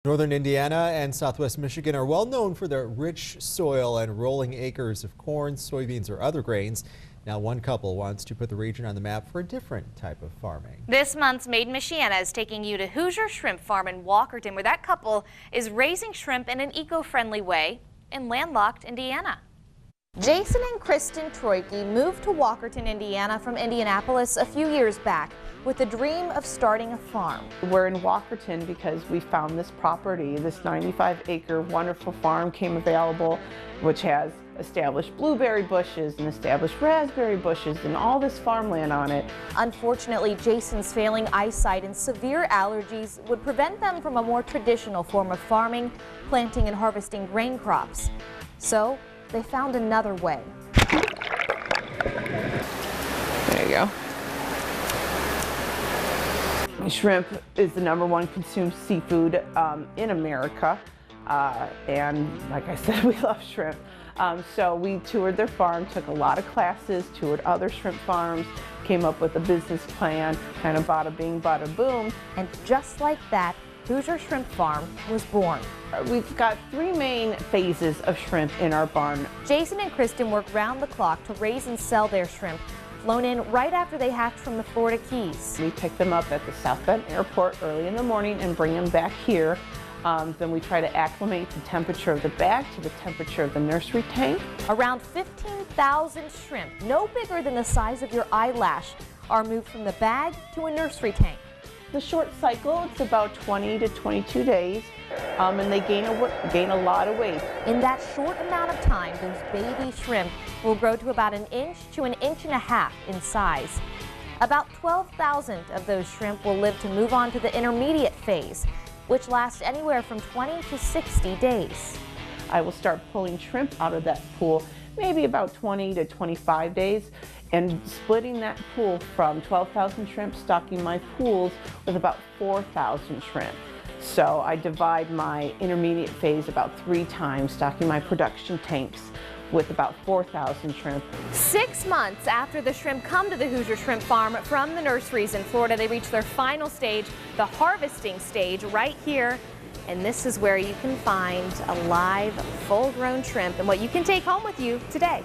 Northern Indiana and southwest Michigan are well known for their rich soil and rolling acres of corn, soybeans, or other grains. Now one couple wants to put the region on the map for a different type of farming. This month's Made in Michiana is taking you to Hoosier Shrimp Farm in Walkterton, where that couple is raising shrimp in an eco-friendly way in landlocked Indiana. Jason and Kristen Troike moved to Walkterton, Indiana from Indianapolis a few years back with the dream of starting a farm. We're in Walkterton because we found this property. This 95-acre wonderful farm came available, which has established blueberry bushes and established raspberry bushes and all this farmland on it. Unfortunately, Jason's failing eyesight and severe allergies would prevent them from a more traditional form of farming, planting and harvesting grain crops. So they found another way. There you go. Shrimp is the #1 consumed seafood in America, and like I said, we love shrimp. So we toured their farm, took a lot of classes, toured other shrimp farms, came up with a business plan, kind of bada bing, bada boom. And just like that, Hoosier Shrimp Farm was born. We've got 3 main phases of shrimp in our barn. Jason and Kristen work round the clock to raise and sell their shrimp, flown in right after they hatch from the Florida Keys. We pick them up at the South Bend Airport early in the morning and bring them back here. Then we try to acclimate the temperature of the bag to the temperature of the nursery tank. Around 15,000 shrimp, no bigger than the size of your eyelash, are moved from the bag to a nursery tank. The short cycle, it's about 20 to 22 days, and they gain a lot of weight. In that short amount of time, those baby shrimp will grow to about 1 inch to 1.5 inches in size. About 12,000 of those shrimp will live to move on to the intermediate phase, which lasts anywhere from 20 to 60 days. I will start pulling shrimp out of that pool maybe about 20 to 25 days and splitting that pool from 12,000 shrimp, stocking my pools with about 4,000 shrimp. So I divide my intermediate phase about 3 times, stocking my production tanks with about 4,000 shrimp. 6 months after the shrimp come to the Hoosier Shrimp Farm from the nurseries in Florida, they reach their final stage, the harvesting stage, right here. And this is where you can find a live, full-grown shrimp and what you can take home with you today.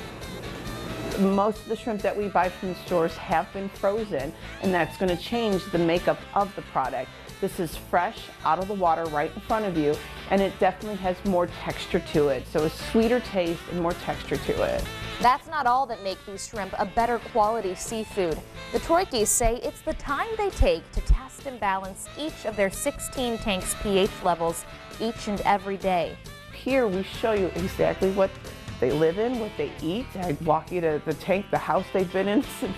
Most of the shrimp that we buy from the stores have been frozen, and that's going to change the makeup of the product. This is fresh, out of the water, right in front of you, and it definitely has more texture to it. So a sweeter taste and more texture to it. That's not all that make these shrimp a better quality seafood. The Troikes say it's the time they take to test and balance each of their 16 tanks' pH levels each and every day. Here we show you exactly what they live in, what they eat. I walk you to the tank, the house they've been in since,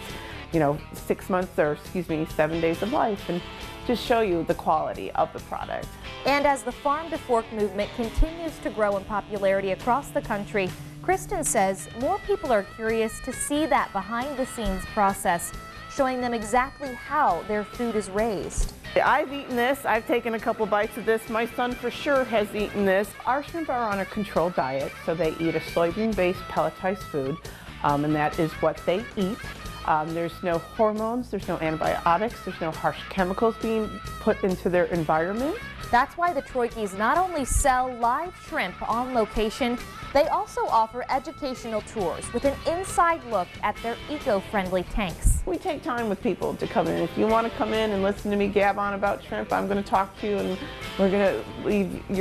6 months, or 7 days of life, and just show you the quality of the product. And as the farm to fork movement continues to grow in popularity across the country, Kristen says more people are curious to see that behind-the-scenes process, showing them exactly how their food is raised. I've eaten this. I've taken a couple bites of this. My son for sure has eaten this. Our shrimp are on a controlled diet, so they eat a soybean-based pelletized food, and that is what they eat. There's no hormones, there's no antibiotics, there's no harsh chemicals being put into their environment. That's why the Troikes not only sell live shrimp on location, they also offer educational tours with an inside look at their eco-friendly tanks. We take time with people to come in. If you want to come in and listen to me gab on about shrimp, I'm going to talk to you, and you're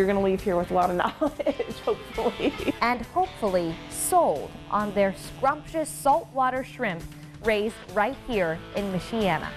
going to leave here with a lot of knowledge, hopefully. And hopefully sold on their scrumptious saltwater shrimp raised right here in Michiana.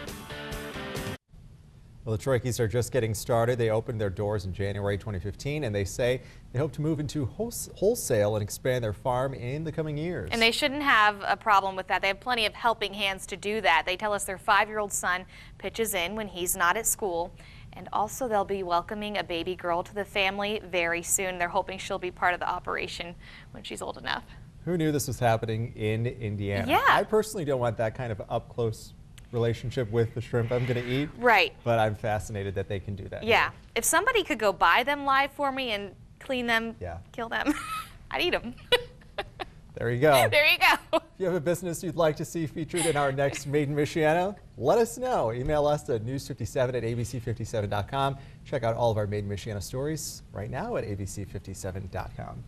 Well, the Troikes are just getting started. They opened their doors in January 2015, and they say they hope to move into wholesale and expand their farm in the coming years. And they shouldn't have a problem with that. They have plenty of helping hands to do that. They tell us their 5-year-old son pitches in when he's not at school. And also they'll be welcoming a baby girl to the family very soon. They're hoping she'll be part of the operation when she's old enough. Who knew this was happening in Indiana? Yeah. I personally don't want that kind of up-close relationship with the shrimp I'm going to eat. Right. But I'm fascinated that they can do that. Yeah. If somebody could go buy them live for me and clean them, kill them, I'd eat them. There you go. There you go. If you have a business you'd like to see featured in our next Made in Michiana, let us know. Email us at news57@abc57.com. Check out all of our Made in Michiana stories right now at abc57.com.